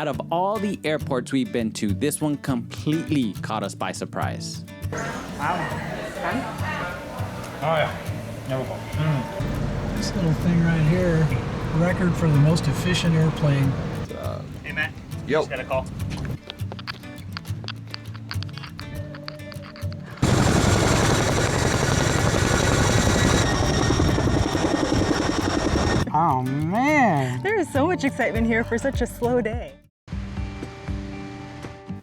out of all the airports we've been to, this one completely caught us by surprise. Wow. Fun? Oh yeah. Never go. This little thing right here, record for the most efficient airplane. Hey Matt. Yo. Just got a call. Oh man. There is so much excitement here for such a slow day.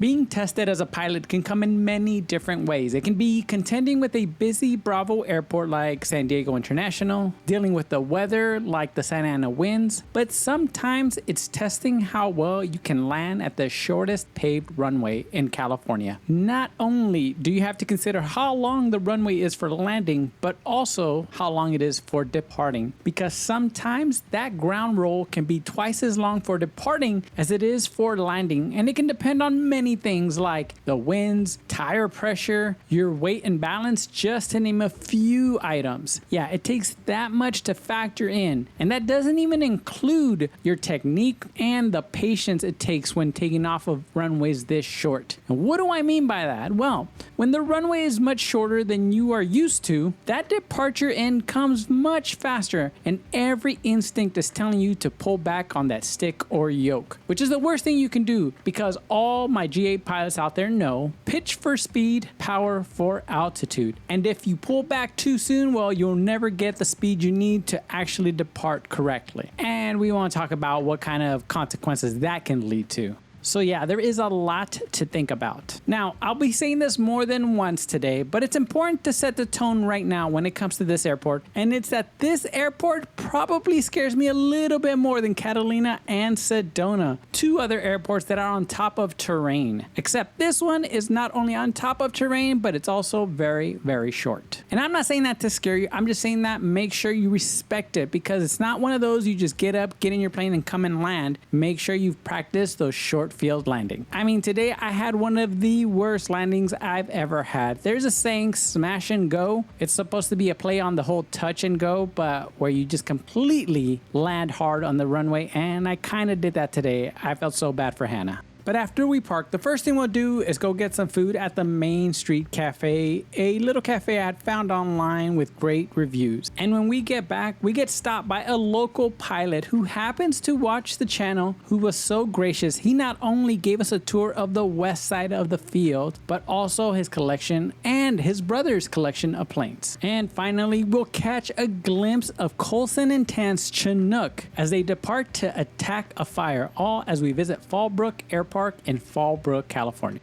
Being tested as a pilot can come in many different ways. It can be contending with a busy Bravo airport like San Diego International, dealing with the weather like the Santa Ana winds, but sometimes it's testing how well you can land at the shortest paved runway in California. Not only do you have to consider how long the runway is for landing, but also how long it is for departing, because sometimes that ground roll can be twice as long for departing as it is for landing, and it can depend on many things like the winds, tire pressure, your weight and balance, just to name a few items. Yeah, it takes that much to factor in, and that doesn't even include your technique and the patience it takes when taking off of runways this short. And what do I mean by that? Well, when the runway is much shorter than you are used to, that departure end comes much faster, and every instinct is telling you to pull back on that stick or yoke, which is the worst thing you can do, because all my GA pilots out there know pitch for speed, power for altitude. And if you pull back too soon, well, you'll never get the speed you need to actually depart correctly. And we want to talk about what kind of consequences that can lead to. So yeah, there is a lot to think about. Now, I'll be saying this more than once today, but it's important to set the tone right now when it comes to this airport, and it's that this airport probably scares me a little bit more than Catalina and Sedona, two other airports that are on top of terrain. Except this one is not only on top of terrain, but it's also very, very short. And I'm not saying that to scare you, I'm just saying that make sure you respect it, because it's not one of those you just get up, get in your plane, and come and land. Make sure you've practiced those short field landing. I mean, today I had one of the worst landings I've ever had. There's a saying, smash and go. It's supposed to be a play on the whole touch and go, but where you just completely land hard on the runway, and I kind of did that today. I felt so bad for Hannah. But after we park, the first thing we'll do is go get some food at the Main Street Cafe, a little cafe I had found online with great reviews. And when we get back, we get stopped by a local pilot who happens to watch the channel, who was so gracious. He not only gave us a tour of the west side of the field, but also his collection and his brother's collection of planes. And finally, we'll catch a glimpse of Coulson and Tan's Chinook as they depart to attack a fire, all as we visit Fallbrook Airpark in Fallbrook, California.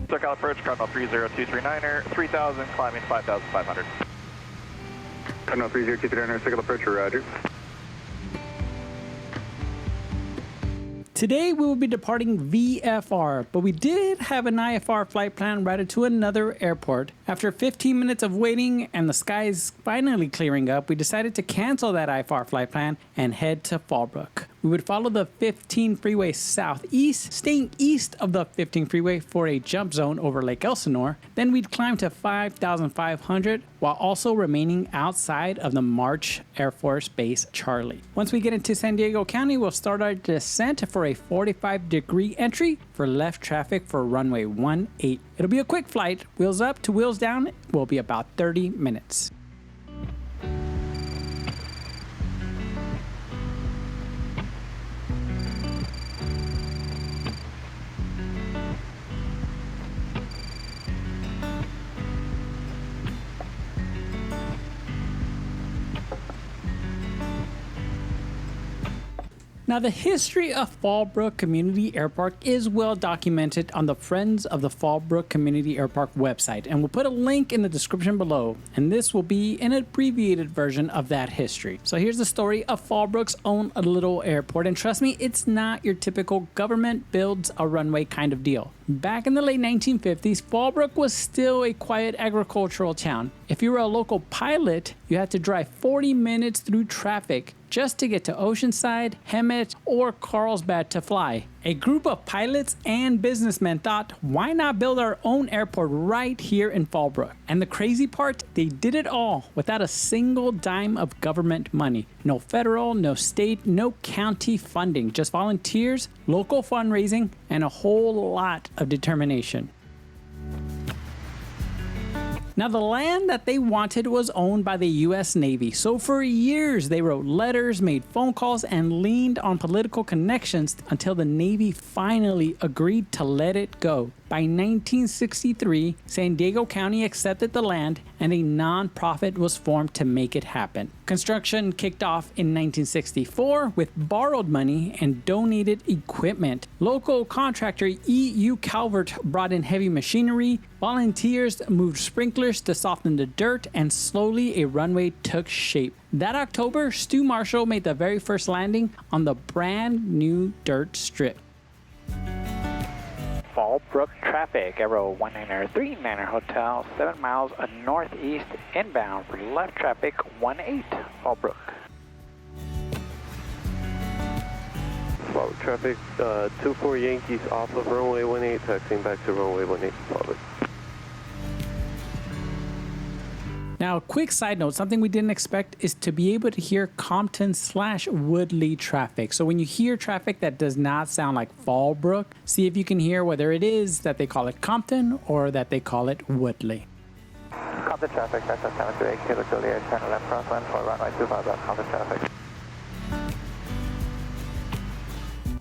SoCal approach, Cardinal 30239er, 3000, climbing 5500. Cardinal 30239er, SoCal approach, roger. Today we will be departing VFR, but we did have an IFR flight plan routed to another airport. After 15 minutes of waiting and the skies finally clearing up, we decided to cancel that IFR flight plan and head to Fallbrook. We would follow the 15 freeway southeast, staying east of the 15 freeway for a jump zone over Lake Elsinore. Then we'd climb to 5,500 while also remaining outside of the March Air Force Base Charlie. Once we get into San Diego County, we'll start our descent for a 45-degree entry for left traffic for runway 18. It'll be a quick flight. Wheels up to wheels down will be about 30 minutes. Now, the history of Fallbrook Community Airpark is well documented on the Friends of the Fallbrook Community Airpark website, and we'll put a link in the description below, and this will be an abbreviated version of that history. So here's the story of Fallbrook's own little airport, and trust me, it's not your typical government builds a runway kind of deal. Back in the late 1950s, Fallbrook was still a quiet agricultural town. If you were a local pilot, you had to drive 40 minutes through traffic just to get to Oceanside, Hemet, or Carlsbad to fly. A group of pilots and businessmen thought, why not build our own airport right here in Fallbrook? And the crazy part, they did it all without a single dime of government money. No federal, no state, no county funding, just volunteers, local fundraising, and a whole lot of determination. Now, the land that they wanted was owned by the US Navy, so for years they wrote letters, made phone calls, and leaned on political connections until the Navy finally agreed to let it go. By 1963, San Diego County accepted the land and a non-profit was formed to make it happen. Construction kicked off in 1964 with borrowed money and donated equipment. Local contractor E.U. Calvert brought in heavy machinery, volunteers moved sprinklers to soften the dirt, and slowly a runway took shape. That October, Stu Marshall made the very first landing on the brand new dirt strip. Fallbrook traffic, Aero 1939er Hotel, 7 miles northeast inbound for left traffic 18, Fallbrook. Fallbrook traffic, 24 Yankees off of runway 18, taxiing back to runway 18, Fallbrook. Now, a quick side note, something we didn't expect is to be able to hear Compton/Woodley traffic. So when you hear traffic that does not sound like Fallbrook, see if you can hear whether it is that they call it Compton or that they call it Woodley. Compton traffic, that's a 738 Kilo Juliet, turn left crosswind for runway 25 left, Compton traffic.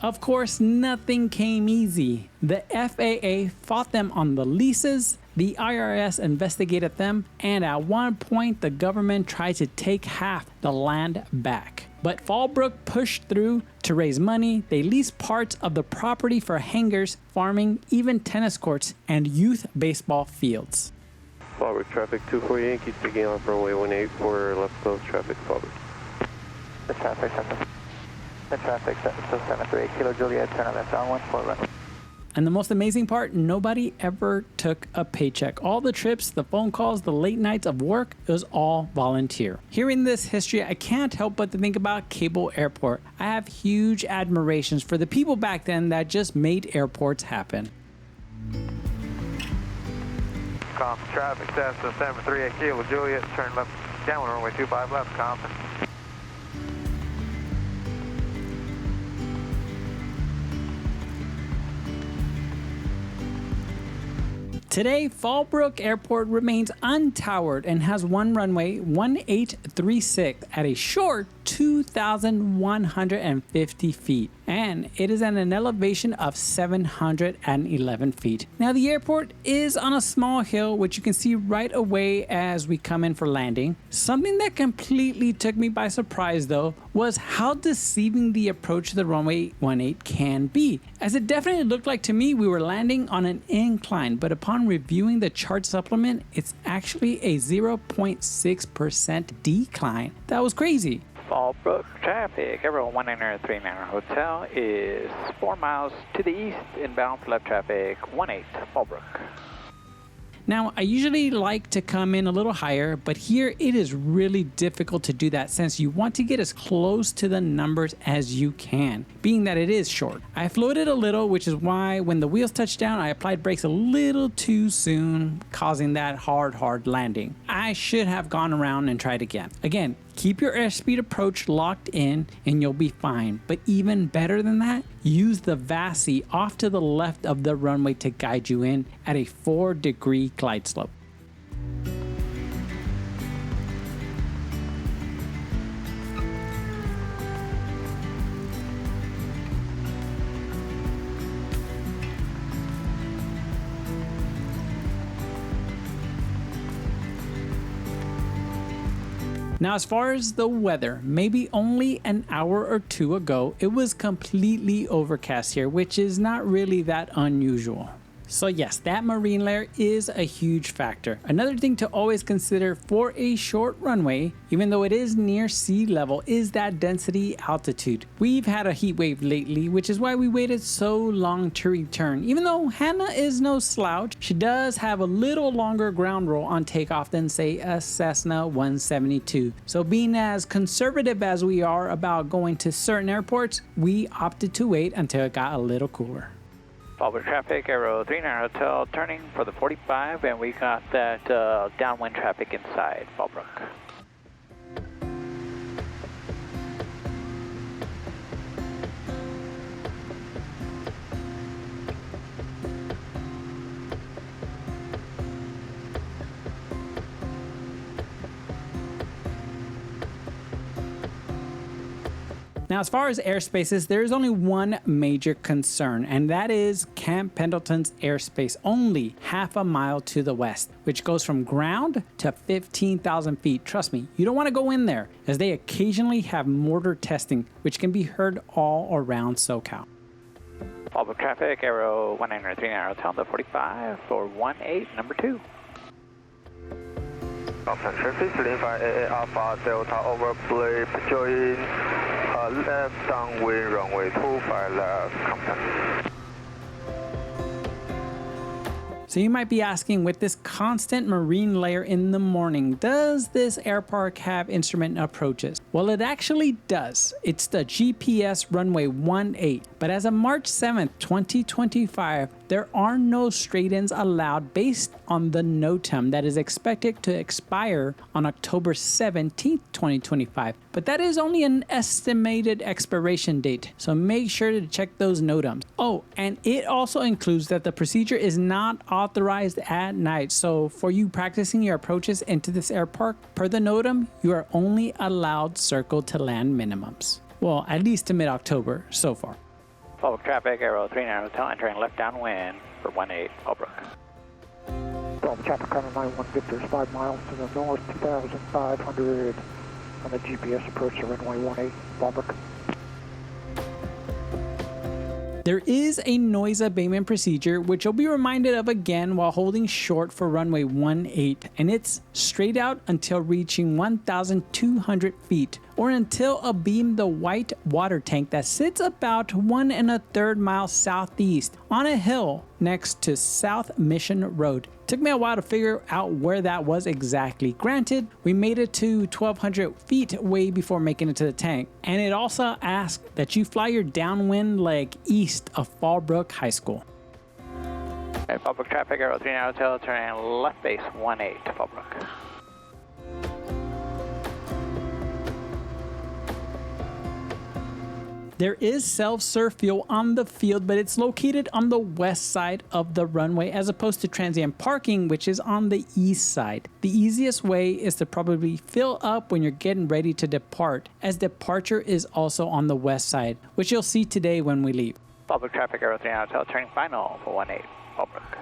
Of course, nothing came easy. The FAA fought them on the leases, the IRS investigated them, and at one point the government tried to take half the land back. But Fallbrook pushed through to raise money. They leased parts of the property for hangars, farming, even tennis courts, and youth baseball fields. Fallbrook traffic, 24 Yankees picking off runway 18 for left close traffic, Fallbrook. The traffic, the traffic, so 738 Kilo Juliet, turn left downwind for runway. And the most amazing part, nobody ever took a paycheck. All the trips, the phone calls, the late nights of work, it was all volunteer. Hearing this history, I can't help but to think about Cable Airport. I have huge admirations for the people back then that just made airports happen. Compton traffic, Cessna 738 Kilo Juliet, turn left downwind runway 25 left, Compton. Today, Fallbrook Airport remains untowered and has one runway, 1836, at a short 2,150 feet, and it is at an elevation of 711 feet. Now, the airport is on a small hill, which you can see right away as we come in for landing. Something that completely took me by surprise, though, was how deceiving the approach to the runway 18 can be, as it definitely looked like to me we were landing on an incline, but upon reviewing the chart supplement, it's actually a 0.6% decline. That was crazy. Fallbrook traffic, Aero 1939er Hotel is 4 miles to the east inbound for left traffic 18, Fallbrook. Now, I usually like to come in a little higher, but here it is really difficult to do that since you want to get as close to the numbers as you can, being that it is short. I floated a little, which is why when the wheels touched down, I applied brakes a little too soon, causing that hard landing. I should have gone around and tried again. Again, keep your airspeed approach locked in and you'll be fine. But even better than that, use the VASI off to the left of the runway to guide you in at a 4-degree glide slope. Now, as far as the weather, maybe only an hour or two ago, it was completely overcast here, which is not really that unusual. So yes, that marine layer is a huge factor. Another thing to always consider for a short runway, even though it is near sea level, is that density altitude. We've had a heat wave lately, which is why we waited so long to return. Even though Hannah is no slouch, she does have a little longer ground roll on takeoff than say a Cessna 172. So being as conservative as we are about going to certain airports, we opted to wait until it got a little cooler. Fallbrook traffic, Aero 39 Hotel, turning for the 45, and we got that downwind traffic inside Fallbrook. Now, as far as airspaces, there is only one major concern, and that is Camp Pendleton's airspace, only half a mile to the west, which goes from ground to 15,000 feet. Trust me, you don't want to go in there, as they occasionally have mortar testing, which can be heard all around SoCal. Fallbrook traffic, Aero 1939 Hotel, the 45 for 18, number 2. Traffic, 5 AA Alpha Delta over blade, join left downwind runway 25 left, contact. So you might be asking, with this constant marine layer in the morning, does this airpark have instrument approaches? Well, it actually does. It's the GPS runway 18, but as of March 7th, 2025, there are no straight-ins allowed based on the NOTAM that is expected to expire on October 17th, 2025. But that is only an estimated expiration date, so make sure to check those NOTAMs. Oh, and it also includes that the procedure is not authorized at night, so for you practicing your approaches into this airpark, per the NOTAM, you are only allowed circle to land minimums. Well, at least to mid-October so far. Fallbrook traffic, Aero 39 Hotel, entering left downwind for 18, Fallbrook. Fallbrook traffic, Connor 91 Victor is 5 miles to the north, 2,500 on the GPS approach to runway 18, Fallbrook. There is a noise abatement procedure, which you'll be reminded of again while holding short for runway 18, and it's straight out until reaching 1,200 feet, or until abeam the white water tank that sits about 1 1/3 miles southeast on a hill next to South Mission Road. Took me a while to figure out where that was exactly. Granted, we made it to 1,200 feet way before making it to the tank, and it also asks that you fly your downwind leg east of Fallbrook High School. Okay, Fallbrook traffic, Aero 39 Hotel, turning left base 18, Fallbrook. There is self-serve fuel on the field, but it's located on the west side of the runway as opposed to transient parking, which is on the east side. The easiest way is to probably fill up when you're getting ready to depart, as departure is also on the west side, which you'll see today when we leave. Fallbrook traffic, Aero 39 Hotel, turning final for 18, Fallbrook.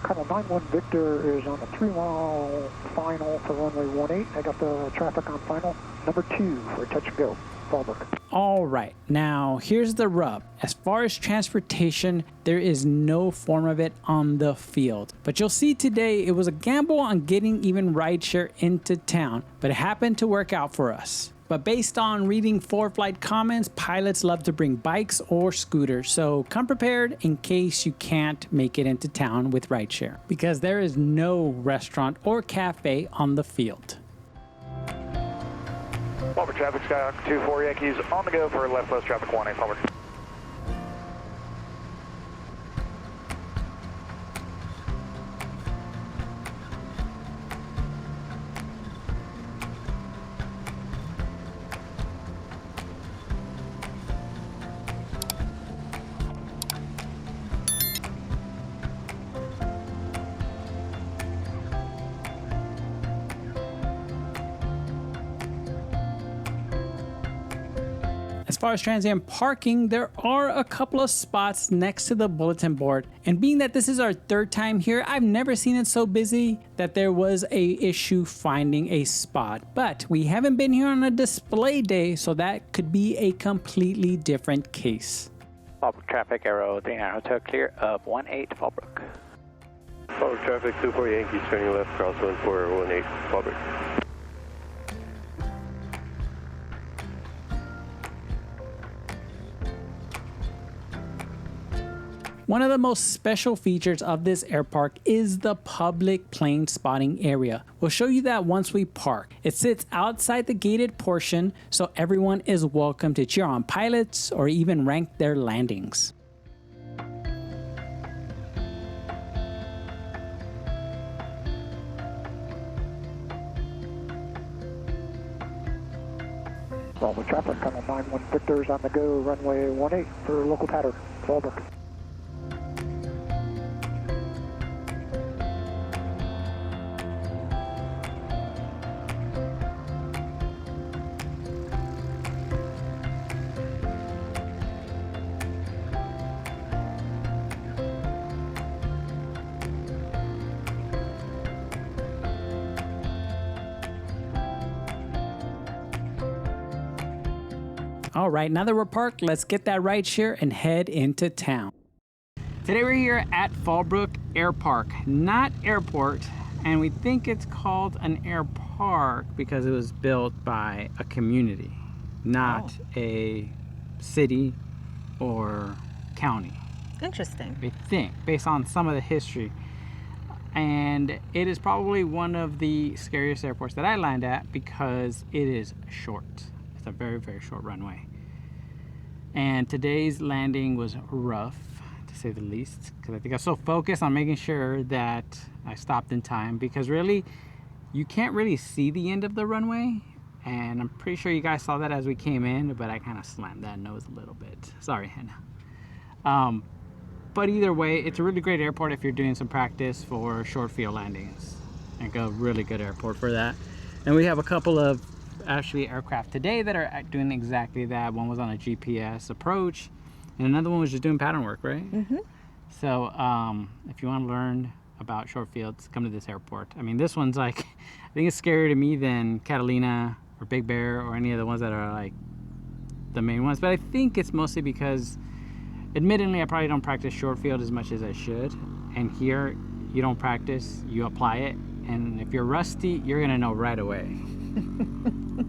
Connor 91 Victor is on the 3-mile final for runway 18. I got the traffic on final number 2 for touch and go, Fallbrook. All right, now here's the rub. As far as transportation, there is no form of it on the field. But you'll see today it was a gamble on getting even rideshare into town, but it happened to work out for us. But based on reading ForeFlight comments, pilots love to bring bikes or scooters, so come prepared in case you can't make it into town with rideshare, because there is no restaurant or cafe on the field. Fallbrook traffic, Skyhawk 24 Yankees on the go for left west traffic 18, Fallbrook. As far as transient parking, there are a couple of spots next to the bulletin board, and being that this is our third time here, I've never seen it so busy that there was a issue finding a spot. But we haven't been here on a display day, so that could be a completely different case. Fallbrook traffic, Aero 39 Hotel, clear of 18 Fallbrook. Fallbrook traffic, 24 Yankees, turning left, cross 1418 Fallbrook. One of the most special features of this airpark is the public plane spotting area. We'll show you that once we park. It sits outside the gated portion, so everyone is welcome to cheer on pilots or even rank their landings. All the traffic, Tunnel 91 Victor's on the go, runway 18 for local pattern, Fallbrook. All right, now that we're parked, let's get that ride share and head into town. Today we're here at Fallbrook Airpark, not airport, and we think it's called an airpark because it was built by a community, not a city or county. Interesting. I think, based on some of the history. And it is probably one of the scariest airports that I land at because it is short. It's a very, very short runway. And today's landing was rough, to say the least, because I think I was so focused on making sure that I stopped in time, because really, you can't really see the end of the runway. And I'm pretty sure you guys saw that as we came in, but I kind of slammed that nose a little bit. Sorry, Hannah. But either way, it's a really great airport if you're doing some practice for short field landings. Like a really good airport for that. And we have a couple of actually aircraft today that are doing exactly that. One was on a GPS approach, and another one was just doing pattern work, right? Mm-hmm. So if you want to learn about short fields, come to this airport. I mean, this one's like, I think it's scarier to me than Catalina or Big Bear or any of the ones that are like the main ones. But I think it's mostly because, admittedly, I probably don't practice short field as much as I should. And here, you don't practice, you apply it. And if you're rusty, you're gonna know right away.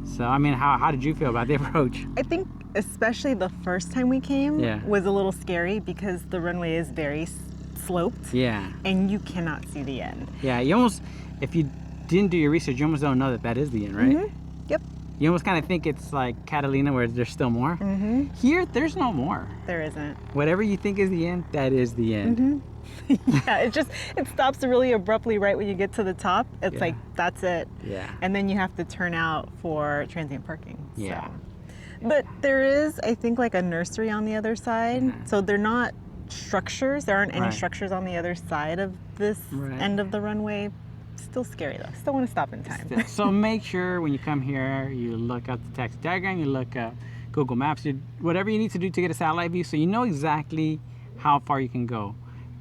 So, I mean, how did you feel about the approach? I think especially the first time we came was a little scary because the runway is very sloped. Yeah. And you cannot see the end. Yeah, you almost, if you didn't do your research, you almost don't know that that is the end, right? Mm-hmm. Yep. You almost kind of think it's like Catalina where there's still more. Mm-hmm. Here, there's no more. There isn't. Whatever you think is the end, that is the end. Mm-hmm. Yeah, it stops really abruptly right when you get to the top. It's like, that's it. Yeah. And then you have to turn out for transient parking. Yeah. So. But there is, I think, like a nursery on the other side. Mm-hmm. So they're not structures. There aren't any Right. structures on the other side of this end of the runway. Still scary though. Still want to stop in time. So make sure when you come here, you look up the taxi diagram, you look up Google Maps, whatever you need to do to get a satellite view so you know exactly how far you can go.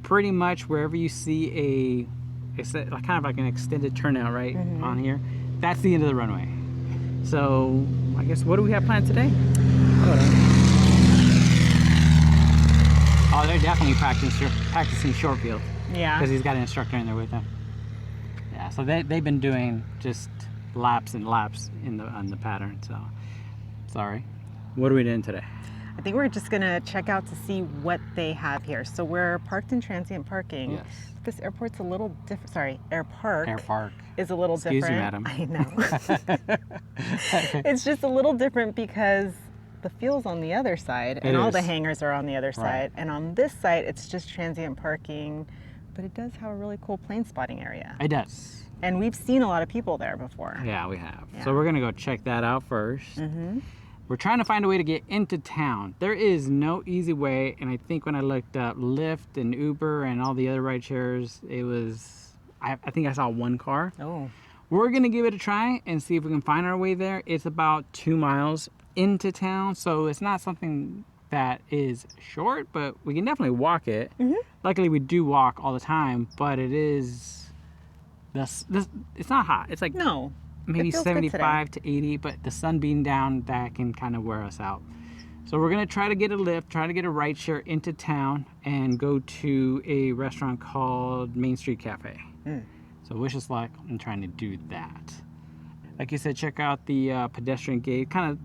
Pretty much wherever you see it's kind of like an extended turnout right on here, that's the end of the runway. So I guess, what do we have planned today? Oh, they're definitely practicing short field. Yeah. Because he's got an instructor in there with him. Yeah, so they've been doing just laps and laps on the pattern, so sorry. What are we doing today? I think we're just gonna check out to see what they have here. So we're parked in transient parking. Yes. This airport's a little different. Sorry, airpark. Airpark. Is a little Excuse different. you, madam. I know. It's just a little different because the fuel's on the other side, and all the hangars are on the other side. And on this side, it's just transient parking, but it does have a really cool plane spotting area. It does. And we've seen a lot of people there before. Yeah, we have. Yeah. So we're gonna go check that out first. We're trying to find a way to get into town. There is no easy way, and I think when I looked up Lyft and Uber and all the other ride shares, it was, I think I saw one car. Oh. We're gonna give it a try and see if we can find our way there. It's about 2 miles into town, so it's not something that is short, but we can definitely walk it. Luckily, we do walk all the time, but it is, it's not hot. It's like, maybe 75 to 80, but the sun being down, that can kind of wear us out. So we're gonna try to get a lift, try to get a ride share into town and go to a restaurant called Main Street Cafe. So wish us luck in trying to do that. Like you said, check out the pedestrian gate, kind of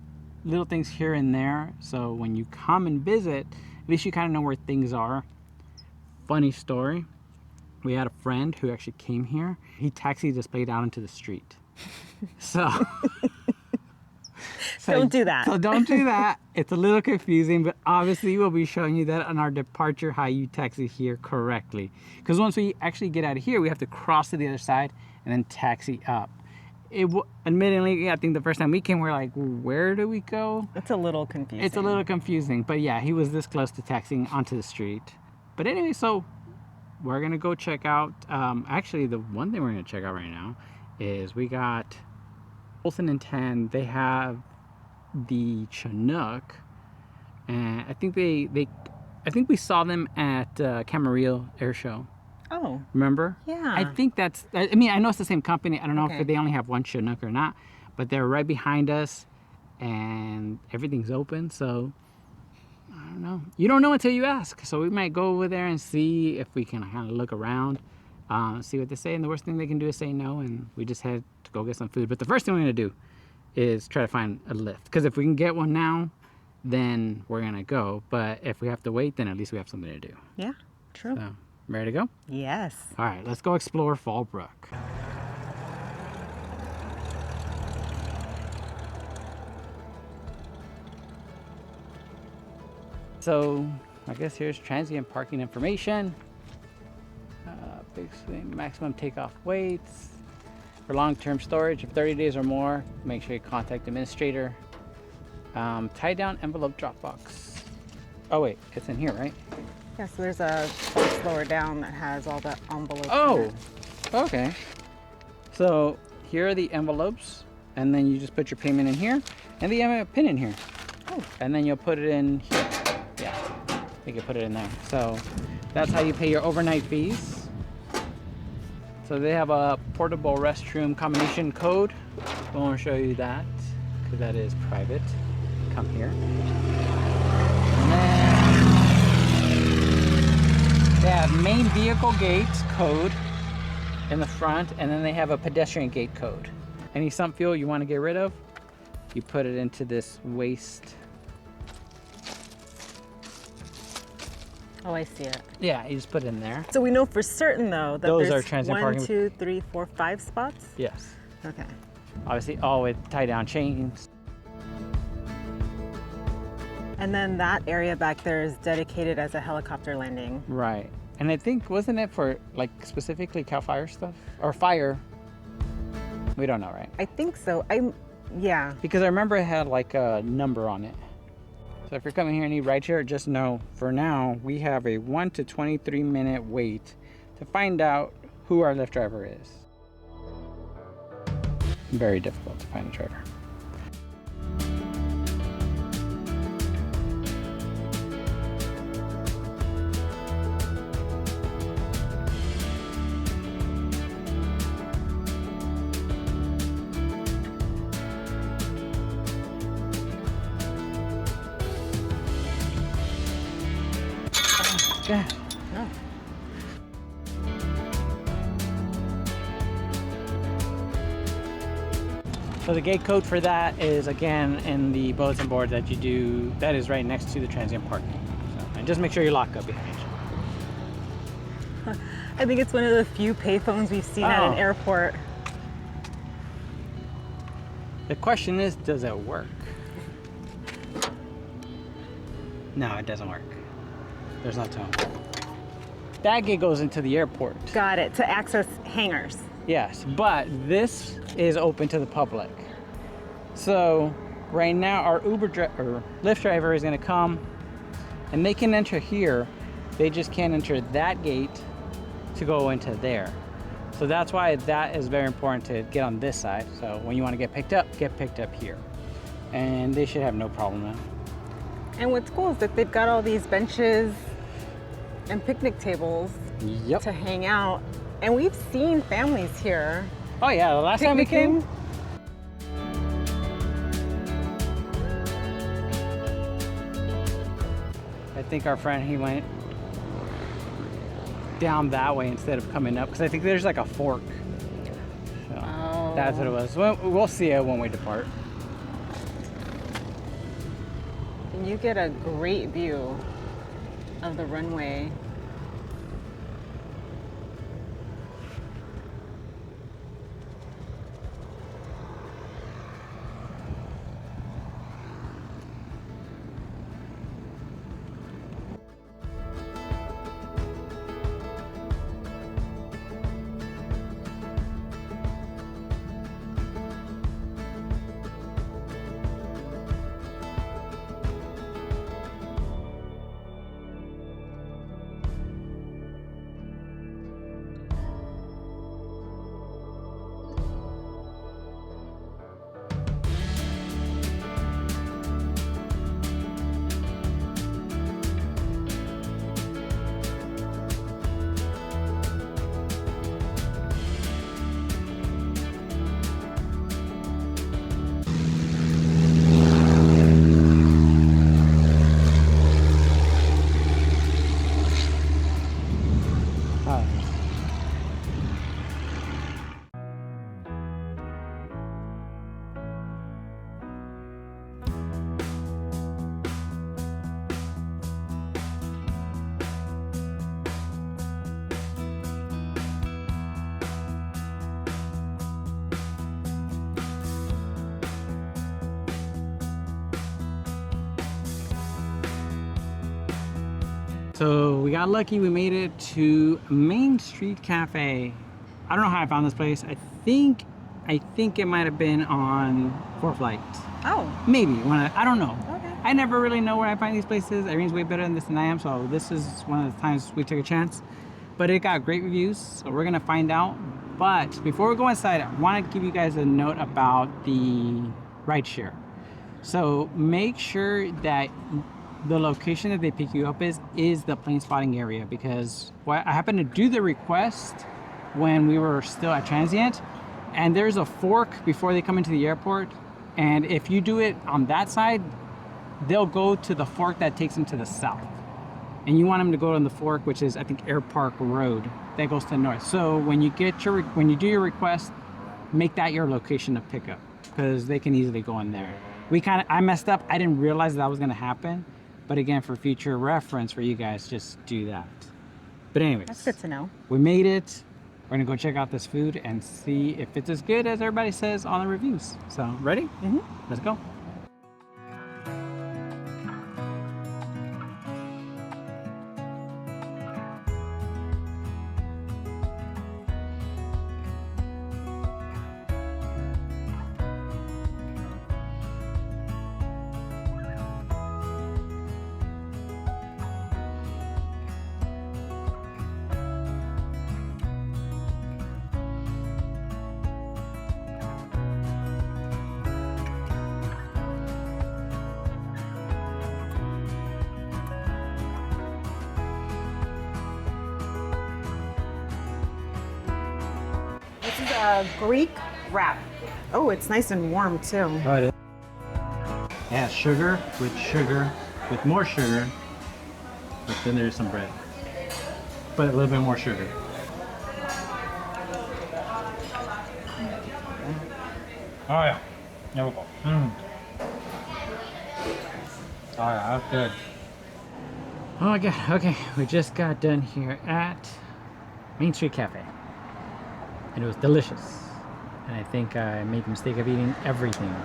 little things here and there. So when you come and visit, at least you kind of know where things are. Funny story, we had a friend who actually came here. He taxied us played out into the street. So don't do that. So don't do that. It's a little confusing, but obviously we'll be showing you that on our departure, how you taxi here correctly. Because once we actually get out of here, we have to cross to the other side and then taxi up. Admittedly, I think the first time we came, we were like, where do we go? It's a little confusing. It's a little confusing, but yeah, he was this close to taxiing onto the street. But anyway, so we're gonna go check out, actually the one thing we're gonna check out right now is we got Coulson and 10, they have the Chinook, and I think I think we saw them at Camarillo Air Show. Oh. Remember? Yeah. I think that's, I mean, I know it's the same company. I don't know Okay. if they only have one Chinook or not, but they're right behind us and everything's open, so I don't know. You don't know until you ask. So we might go over there and see if we can kind of look around, see what they say, and the worst thing they can do is say no, and we just head to go get some food. But the first thing we're gonna do is try to find a lift, because if we can get one now, then we're gonna go. But if we have to wait, then at least we have something to do. Yeah, true. So, ready to go? Yes. All right, let's go explore Fallbrook. So, I guess here's transient parking information. Basically, maximum takeoff weights. For long-term storage of 30 days or more, make sure you contact the administrator. Tie down envelope drop box. Oh wait, it's in here, right? Yeah, so there's a box lower down that has all the envelopes. Oh, okay. So here are the envelopes, and then you just put your payment in here, and then you have a pin in here. Oh. And then you'll put it in here. Yeah, you can put it in there. So that's how you pay your overnight fees. So they have a portable restroom combination code. I won't show you that because that is private. Come here. And then they have main vehicle gate code in the front, and then they have a pedestrian gate code. Any sump fuel you want to get rid of, you put it into this waste. Oh, I see it. Yeah, you just put it in there. So we know for certain though that Those there's are transient parking. 1, 2, 3, 4, 5 spots? Yes. Okay. Obviously all with tie down chains. And then that area back there is dedicated as a helicopter landing. Right. And I think, wasn't it for like specifically CAL FIRE stuff? Or fire? We don't know, right? I think so. Yeah. Because I remember it had like a number on it. So if you're coming here and need rideshare, just know for now we have a 1 to 23 minute wait to find out who our Lyft driver is. Very difficult to find a driver. Yeah. No. So the gate code for that is again in the bulletin board that you do. That is right next to the transient parking. So, and just make sure you lock up behind you. I think it's one of the few payphones we've seen at an airport. The question is, does it work? No, it doesn't work. There's no tone. That gate goes into the airport. Got it, to access hangars. Yes, but this is open to the public. So right now our Lyft driver is gonna come and they can enter here. They just can't enter that gate to go into there. So that's why that is very important to get on this side. So when you wanna get picked up here. And they should have no problem now. And what's cool is that they've got all these benches and picnic tables to hang out. And we've seen families here. Oh yeah, the last time we came. I think our friend, he went down that way instead of coming up, because I think there's like a fork. So that's what it was. We'll see it when we depart. You get a great view of the runway. So we got lucky, we made it to Main Street Cafe. I don't know how I found this place. I think it might have been on 4 Flight. Oh. Maybe, I don't know. Okay. I never really know where I find these places. Irene's way better than this than I am, so this is one of the times we took a chance. But it got great reviews, so we're gonna find out. But before we go inside, I wanna give you guys a note about the rideshare. So make sure that the location that they pick you up is the Planespotting Area, because I happened to do the request when we were still at Transient, and there's a fork before they come into the airport, and if you do it on that side, they'll go to the fork that takes them to the south, and you want them to go on the fork, which is I think Airpark Road, that goes to the north. So when you do your request, make that your location of pickup, because they can easily go in there. I messed up. I didn't realize that was going to happen. But again, for future reference for you guys, just do that. But anyways, that's good to know. We made it. We're gonna go check out this food and see if it's as good as everybody says on the reviews. So ready? Mm-hmm. Let's go. This is a Greek wrap. Oh, it's nice and warm too. Oh, it is. Yeah, sugar, with more sugar, but then there's some bread. But a little bit more sugar. Oh yeah, there we go. Oh yeah, that's good. Oh my god, okay, we just got done here at Main Street Cafe. And it was delicious. And I think I made the mistake of eating everything.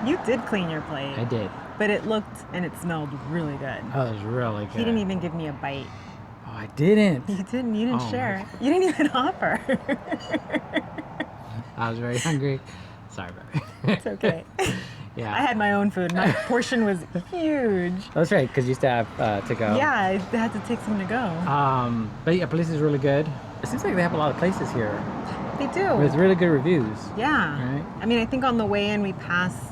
You did clean your plate. I did. But it looked and it smelled really good. Oh, it was really good. He didn't even give me a bite. Oh, I didn't. You didn't. You didn't Oh, share. You didn't even offer. I was very hungry. Sorry about it. It's okay. Yeah. I had my own food. My portion was huge. That's right, because you used to have to go. Yeah, I had to take some to go. But yeah, place is really good. It seems like they have a lot of places here They do. with really good reviews. Yeah. Right? I mean, I think on the way in we passed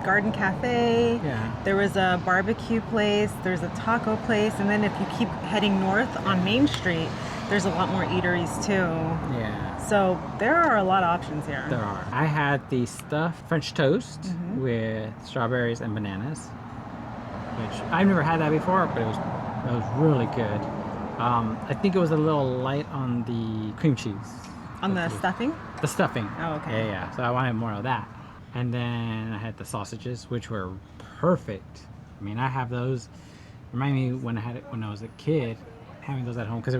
Garden Cafe. Yeah. There was a barbecue place. There's a taco place. And then if you keep heading north on Main Street, there's a lot more eateries too. Yeah. So there are a lot of options here. There are. I had the stuffed French toast with strawberries and bananas. which I've never had that before, but it was really good. I think it was a little light on the cream cheese. On the stuffing? The stuffing. Oh, okay. Yeah. So I wanted more of that. And then I had the sausages, which were perfect. I mean, I have those. Remind me when I was a kid, having those at home, because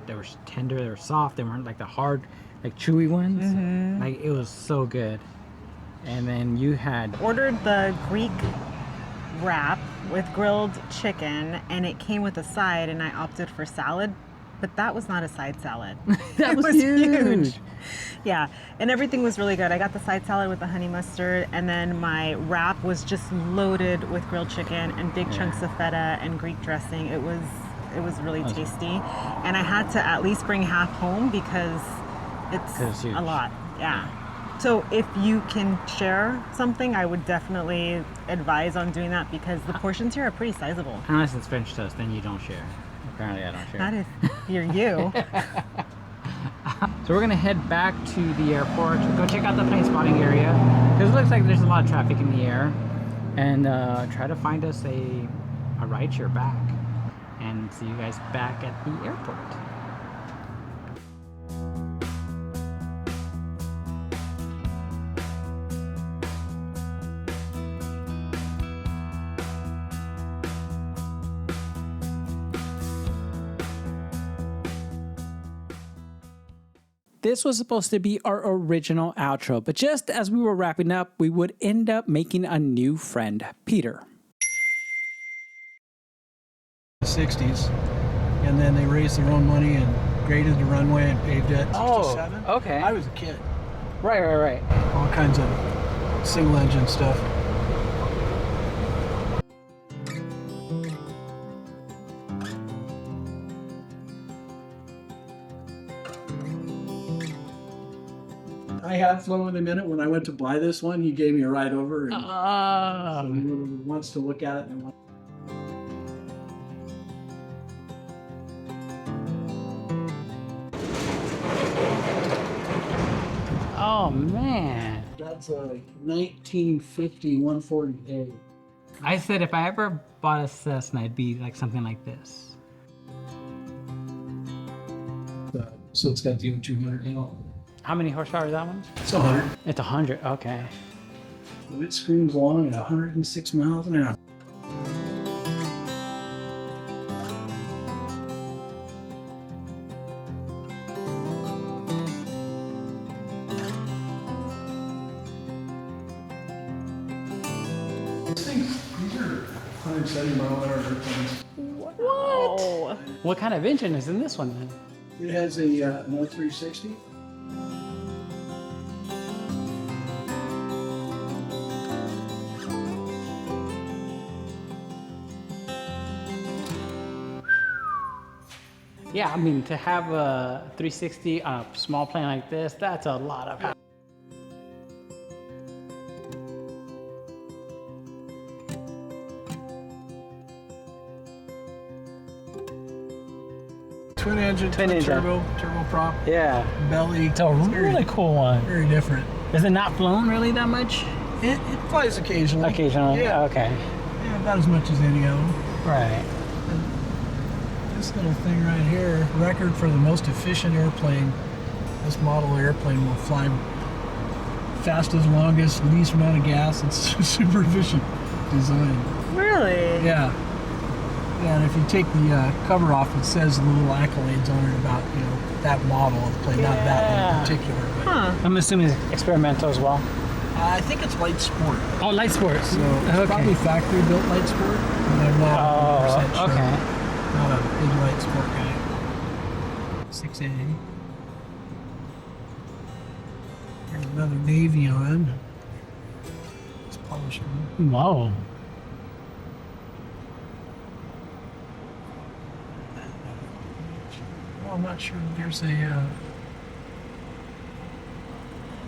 they were tender, they were soft, they weren't like the hard, like chewy ones. Mm-hmm. Like, it was so good. And then you had ordered the Greek wrap with grilled chicken, and it came with a side, and I opted for salad, but that was not a side salad. That was huge. Yeah, and everything was really good. I got the side salad with the honey mustard, and then my wrap was just loaded with grilled chicken and big chunks of feta and Greek dressing. It was really tasty, and I had to at least bring half home because it's a lot. Yeah. So if you can share something, I would definitely advise on doing that because the portions here are pretty sizable. Unless it's French toast, then you don't share. Apparently I don't share. That is, you're you. So we're gonna head back to the airport, go check out the Planespotting Area, because it looks like there's a lot of traffic in the air, and try to find us a rideshare back, and see you guys back at the airport. This was supposed to be our original outro, but just as we were wrapping up, we would end up making a new friend, Peter. 60s, and then they raised their own money and graded the runway and paved it. 67. Okay. I was a kid. Right. All kinds of single engine stuff. I had flown with him in it. When I went to buy this one, he gave me a ride over. And so he wants to look at it. And Oh man. that's a 1950 140A. I said if I ever bought a Cessna, it'd be like something like this. So it's got the 200 now. How many horsepower is that one? It's 100. It's 100, okay. It screams along at 106 miles an hour. These are 170 mile an hour airplanes. What? What kind of engine is in this one then? It has an L360. Yeah, I mean, to have a 360 on a small plane like this, that's a lot of power. Twin engine, turboprop. Yeah. Belly. It's a really cool one. Very different. Is it not flown really that much? It flies occasionally. Occasionally? Yeah. Okay. Yeah, about as much as any of them. Right. This little thing right here, record for the most efficient airplane. This model airplane will fly fastest, longest, least amount of gas. It's super efficient design. Really? Yeah. Yeah, and if you take the cover off, it says little accolades on it about, that model of plane, not that one in particular. But I'm assuming it's experimental as well. I think it's light sport. Oh, light sport. So it's probably factory built light sport. But I'm not 100% sure. Okay. Not a big light sport guy. 6A. Here's another Navy on. It's polished one. Wow. Well, I'm not sure. There's a.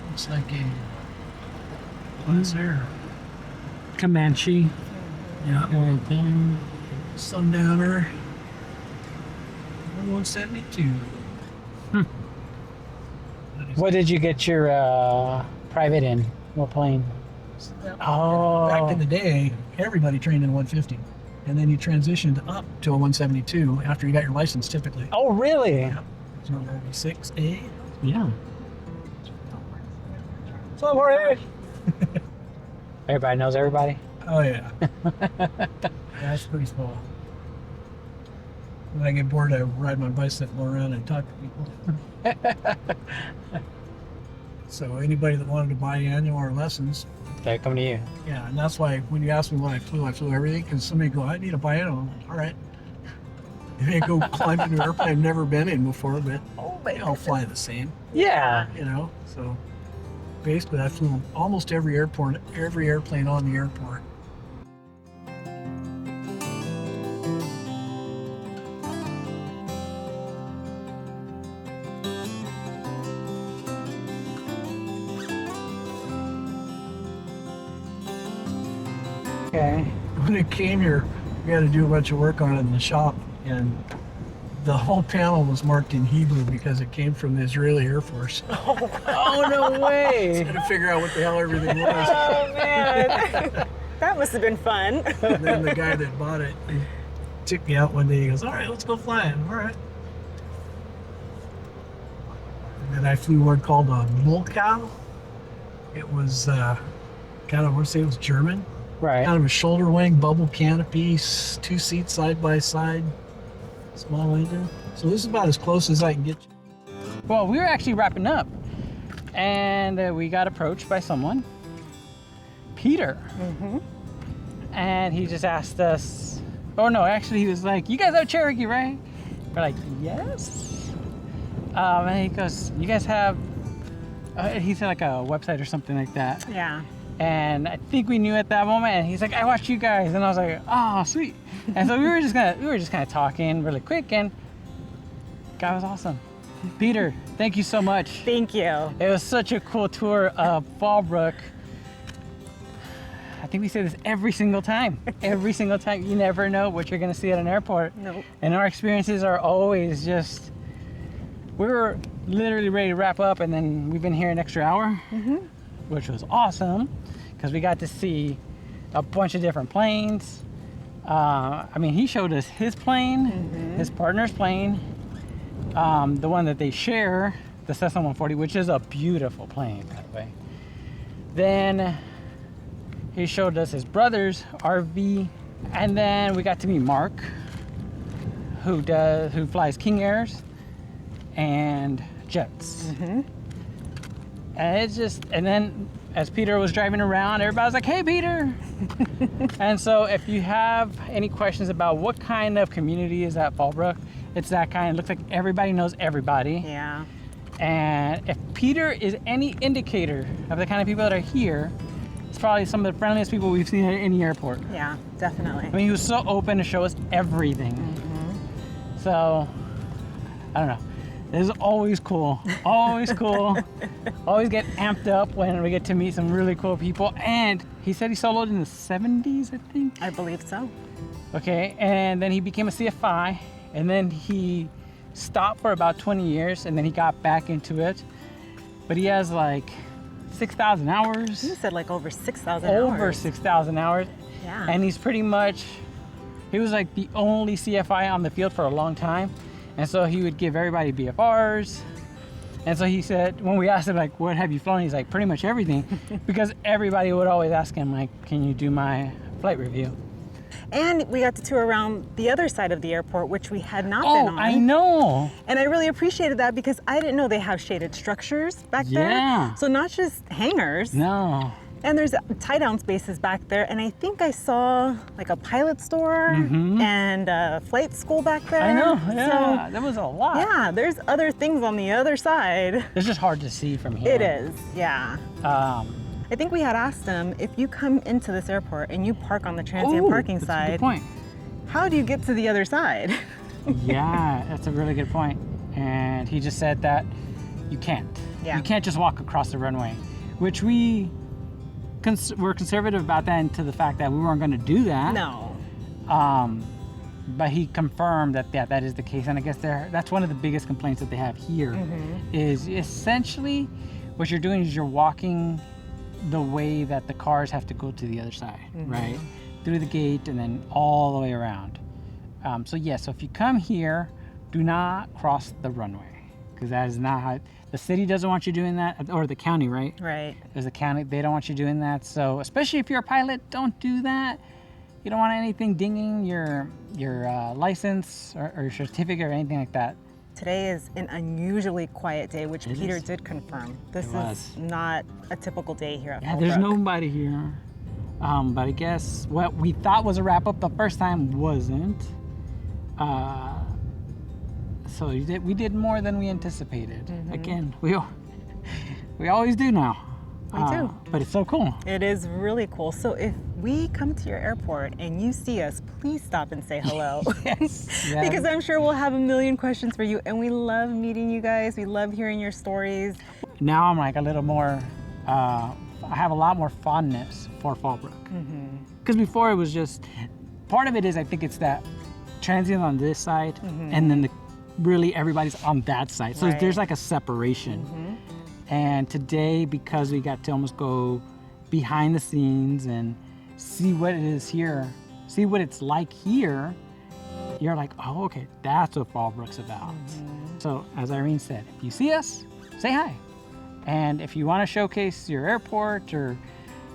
Looks like a. What is there? Comanche. Yeah. Sundowner. 172. What did you get your private in? What plane? Back in the day, everybody trained in 150. and then you transitioned up to a 172 after you got your license, typically. Oh, really? Yeah. So that'd be 6A. Yeah. So, Jorge. Everybody knows everybody. Oh yeah. Yeah, it's pretty small. When I get bored, I ride my bicycle around and talk to people. So anybody that wanted to buy annual or lessons, They come to you. yeah, and that's why when you ask me when I flew everything, because somebody go, I need a biannual. All right. They go climb into an airplane I've never been in before, but they all fly the same, Yeah. you know. So basically, I flew almost every airplane on the airport. Okay. When it came here, we had to do a bunch of work on it in the shop, and the whole panel was marked in Hebrew because it came from the Israeli Air Force. Oh, no way. Had to figure out what the hell everything was. Oh man, that must have been fun. And then the guy that bought it, he took me out one day. He goes, "All right, let's go flying." All right. And then I flew one called a Mulkow. It was kind of, I want to say it was German. Right. Kind of a shoulder wing, bubble canopy, 2 seats side by side, small engine. So this is about as close as I can get you. Well, we were actually wrapping up, and we got approached by someone, Peter. And he just asked us, oh no, actually he was like, "You guys have Cherokee, right?" We're like, "Yes." And he goes, "You guys have," he said like a website or something like that. Yeah. And I think we knew at that moment, and he's like, "I watched you guys," and I was like, "Oh, sweet." And so we were just kind of talking really quick, and guy was awesome. Peter, thank you so much. Thank you. It was such a cool tour of Fallbrook. I think we say this every single time. Every single time. You never know what you're going to see at an airport. Nope. And our experiences are always just, we were literally ready to wrap up, and then we've been here an extra hour, which was awesome because we got to see a bunch of different planes. I mean, he showed us his plane, his partner's plane, the one that they share, the Cessna 140, which is a beautiful plane, by the way. Then he showed us his brother's RV, and then we got to meet Mark, who flies King Airs and jets. And it's just, and then as Peter was driving around, everybody was like, "Hey, Peter." And so if you have any questions about what kind of community is at Fallbrook, it's that kind. It looks like everybody knows everybody. Yeah. And if Peter is any indicator of the kind of people that are here, it's probably some of the friendliest people we've seen at any airport. Yeah, definitely. I mean, he was so open to show us everything. So, I don't know. This is always cool. Always cool. Always get amped up when we get to meet some really cool people. And he said he soloed in the 70s, I think. I believe so. Okay, and then he became a CFI, and then he stopped for about 20 years, and then he got back into it. But he has like 6,000 hours. You said like over 6,000 hours. Over 6,000 hours. Yeah. And he's pretty much, he was like the only CFI on the field for a long time. And so he would give everybody BFRs. And so he said, when we asked him, like, what have you flown? He's like, pretty much everything. Because everybody would always ask him, like, can you do my flight review? And we got to tour around the other side of the airport, which we had not been on. I know. And I really appreciated that because I didn't know they have shaded structures back there. So not just hangars. No. And there's tie-down spaces back there. And I think I saw like a pilot store and a flight school back there. I know, yeah, So, that was a lot. yeah, there's other things on the other side. It's just hard to see from here. It is, yeah. I think we had asked them, if you come into this airport and you park on the transient parking that's side, a good point. how do you get to the other side? Yeah, that's a really good point. And he just said that you can't. Yeah. You can't just walk across the runway, which we were conservative about that into the fact that we weren't going to do that. No. But he confirmed that that is the case. And I guess that's one of the biggest complaints that they have here is essentially what you're doing is you're walking the way that the cars have to go to the other side, right? through the gate and then all the way around. So if you come here, do not cross the runway, because that is not how, the city doesn't want you doing that, or the county, right? Right. There's a county, they don't want you doing that. So especially if you're a pilot, don't do that. You don't want anything dinging your license or your certificate or anything like that. Today is an unusually quiet day, which Peter is. did confirm. This is not a typical day here at Fallbrook. There's nobody here. But I guess what we thought was a wrap up the first time wasn't. So we did more than we anticipated. Mm-hmm. Again, we always do now. We do. But it's so cool. It is really cool. So if we come to your airport and you see us, please stop and say hello. Yes. Because I'm sure we'll have a million questions for you. And we love meeting you guys. We love hearing your stories. Now I'm like a little more, I have a lot more fondness for Fallbrook. Because before it was just, part of it is I think it's that transient on this side and then really everybody's on that side. So there's like a separation. And today, because we got to almost go behind the scenes and see what it is here, see what it's like here, you're like, oh, okay, that's what Fallbrook's about. So as Irene said, if you see us, say hi. And if you want to showcase your airport or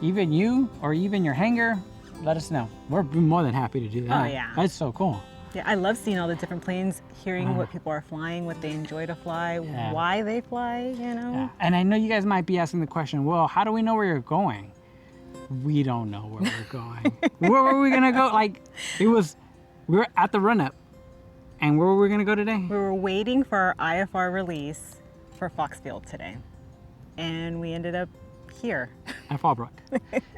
even you or even your hangar, let us know. We're more than happy to do that. Oh, yeah. That's so cool. Yeah, I love seeing all the different planes, hearing what people are flying, what they enjoy to fly, why they fly, you know? Yeah. And I know you guys might be asking the question, well, how do we know where you're going? We don't know where we're going. Where were we gonna go? Like, we were at the Runup. And where were we gonna go today? We were waiting for our IFR release for Foxfield today. And we ended up here. At Fallbrook.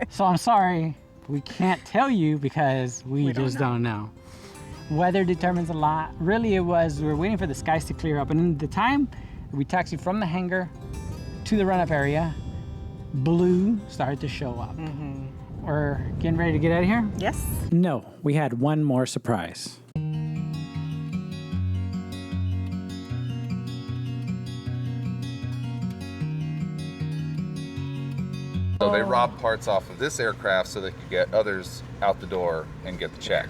So I'm sorry, we can't tell you because we just don't know. Weather determines a lot. Really, we were waiting for the skies to clear up. And in the time we taxied from the hangar to the Runup area, blue started to show up. We're getting ready to get out of here? Yes. No, we had one more surprise. So they robbed parts off of this aircraft so they could get others out the door and get the check.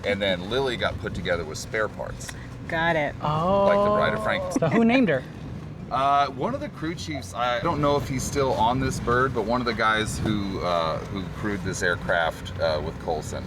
And then Lily got put together with spare parts. Got it. Oh. Like the Bride of Frankenstein. So who named her? One of the crew chiefs, I don't know if he's still on this bird, but one of the guys who crewed this aircraft with Coulson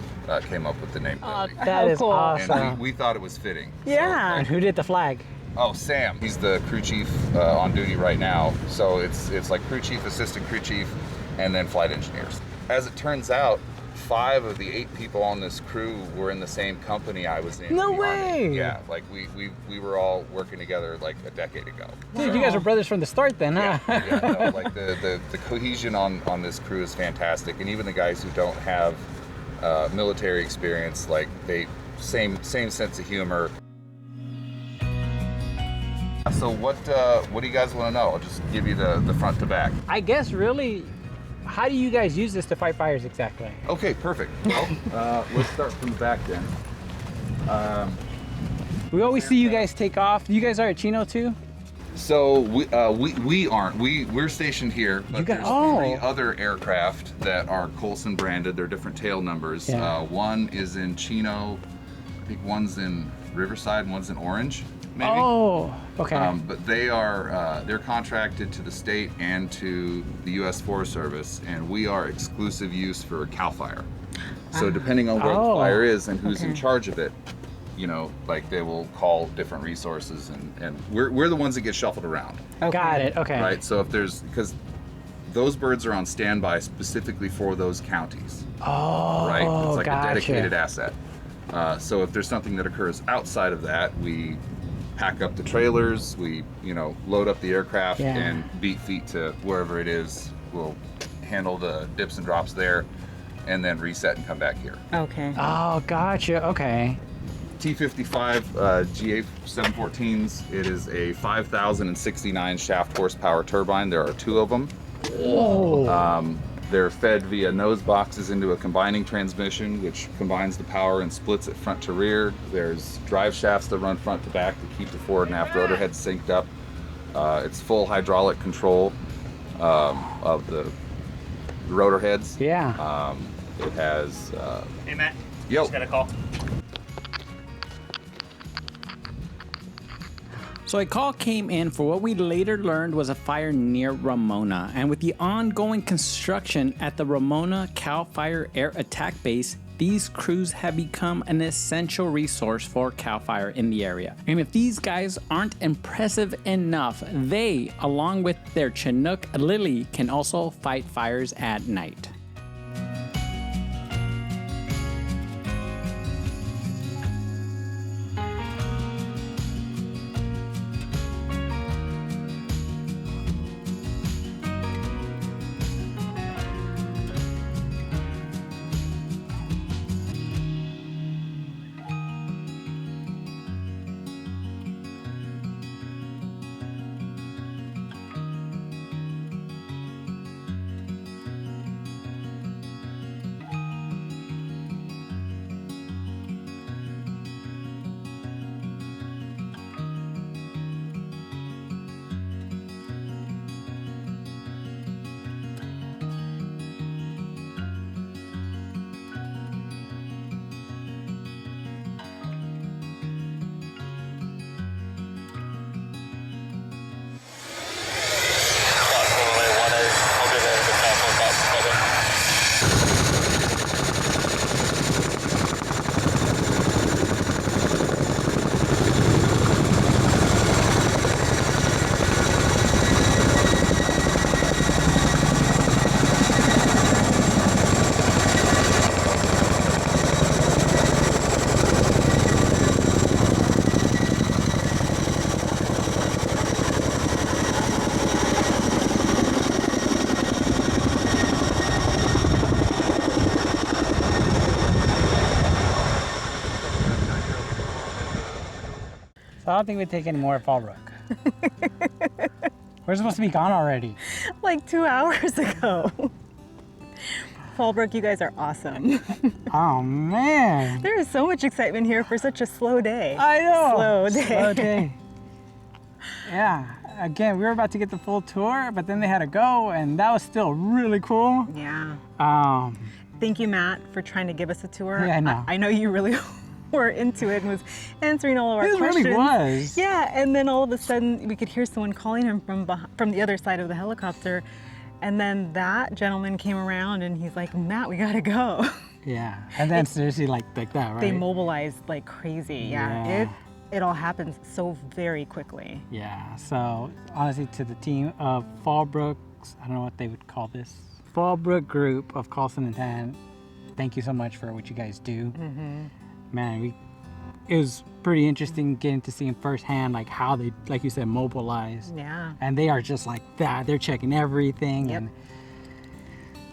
came up with the name. That is cool. awesome. And we thought it was fitting. Yeah. And who did the flag? Oh, Sam. He's the crew chief on duty right now. So it's like crew chief, assistant crew chief, and then flight engineers. As it turns out, 5 of the 8 people on this crew were in the same company I was in. No in the way! Army. Yeah, like we were all working together like a decade ago. Dude, you guys were brothers from the start then, huh? Yeah, no, like the cohesion on this crew is fantastic, and even the guys who don't have military experience, like same sense of humor. So what do you guys want to know? I'll just give you the front to back. I guess really, how do you guys use this to fight fires exactly? Okay, perfect. Well, let's start from the back then. We always see you guys take off. You guys are at Chino too? So we aren't. We're stationed here, but there's 3 other aircraft that are Coulson branded. They're different tail numbers. Yeah. One is in Chino, I think one's in Riverside, and one's in Orange. Maybe. Oh, okay. But they are they're contracted to the state and to the U.S. Forest Service, and we are exclusive use for CAL FIRE. So depending on where the fire is and who's in charge of it, you know, like they will call different resources, and we're the ones that get shuffled around. Got it. Okay. Right. So if there's, because those birds are on standby specifically for those counties. Oh, right. It's like gotcha. a dedicated asset. So if there's something that occurs outside of that, we pack up the trailers, we, you know, load up the aircraft and beat feet to wherever it is. We'll handle the dips and drops there and then reset and come back here. Okay. Oh, gotcha. Okay. T55 GA 714s. It is a 5,069 shaft horsepower turbine. There are 2 of them. Oh. They're fed via nose boxes into a combining transmission, which combines the power and splits it front to rear. There's drive shafts that run front to back to keep the forward and aft rotor heads synced up. It's full hydraulic control of the rotor heads. Yeah. It has. Hey, Matt. Yo. Just got a call. So a call came in for what we later learned was a fire near Ramona, and with the ongoing construction at the Ramona CAL FIRE Air Attack Base, these crews have become an essential resource for CAL FIRE in the area. And if these guys aren't impressive enough, they, along with their Chinook Lily, can also fight fires at night. So I don't think we take any more at Fallbrook. We're supposed to be gone already. Like 2 hours ago. Fallbrook, you guys are awesome. Oh man. There is so much excitement here for such a slow day. I know. Slow day. Slow day. Yeah. Again, we were about to get the full tour, but then they had to go, and that was still really cool. Yeah. Um, Thank you, Matt, for trying to give us a tour. Yeah, I know. I know you really were into it and was answering all of our questions. It really was. Yeah, and then all of a sudden we could hear someone calling him from the other side of the helicopter, and then that gentleman came around and he's like, Matt, we gotta go. Yeah, and then seriously like that, right? They mobilized like crazy. Yeah. It all happens so very quickly. Yeah, so honestly to the team of Fallbrook's, I don't know what they would call this, Fallbrook group of Coulson and Tan, thank you so much for what you guys do. Mm-hmm. Man, it was pretty interesting getting to see them firsthand, like how they, like you said, mobilize. Yeah. And they are just like that. They're checking everything. Yep. And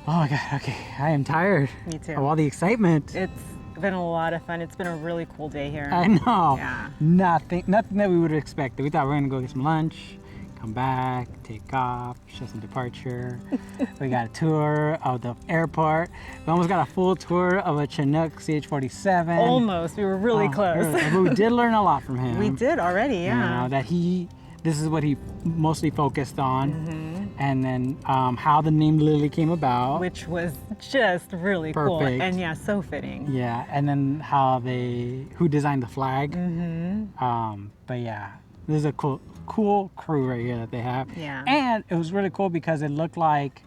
oh my God, okay, I am tired. Me too. Of all the excitement. It's been a lot of fun. It's been a really cool day here. I know. Yeah. Nothing that we would have expected. We thought we were gonna go get some lunch, come back, take off, show some departure. We got a tour of the airport. We almost got a full tour of a Chinook CH-47. Almost. We were really close. But we did learn a lot from him. We did already, yeah. You know, that this is what he mostly focused on. Mm-hmm. And then how the name Lily came about. Which was just really cool. Perfect. And yeah, so fitting. Yeah, and then who designed the flag. Mm-hmm. But yeah, this is a cool crew right here that they have. Yeah. And it was really cool because it looked like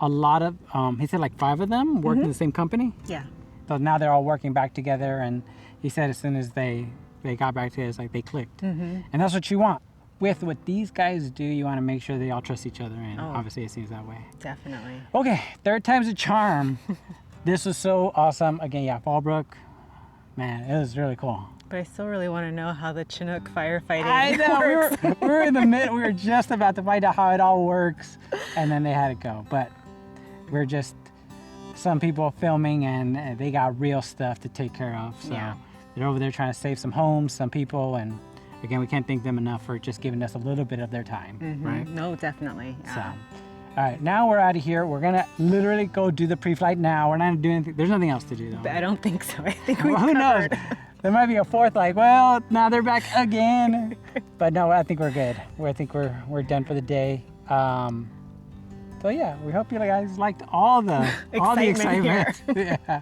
a lot of, he said like 5 of them worked in the same company. Yeah. So now they're all working back together, and he said as soon as they got back together, it's like they clicked. Mm-hmm. And that's what you want. With what these guys do, you want to make sure they all trust each other, and obviously it seems that way. Definitely. Okay, third time's a charm. This was so awesome. Again, yeah, Fallbrook, man, it was really cool. But I still really want to know how the Chinook firefighting I know, works. we were in the mid, we were just about to find out how it all works, and then they had to go. But we're just some people filming, and they got real stuff to take care of. So they're over there trying to save some homes, some people, and again, we can't thank them enough for just giving us a little bit of their time, right? No, definitely. Yeah. So, all right, now we're out of here. We're gonna literally go do the pre-flight now. We're not doing anything. There's nothing else to do though. I don't think so. I think we Well, who knows? There might be a fourth, like, well, now they're back again. But no, I think we're good. I think we're done for the day. So yeah, we hope you guys liked all the excitement. Yeah.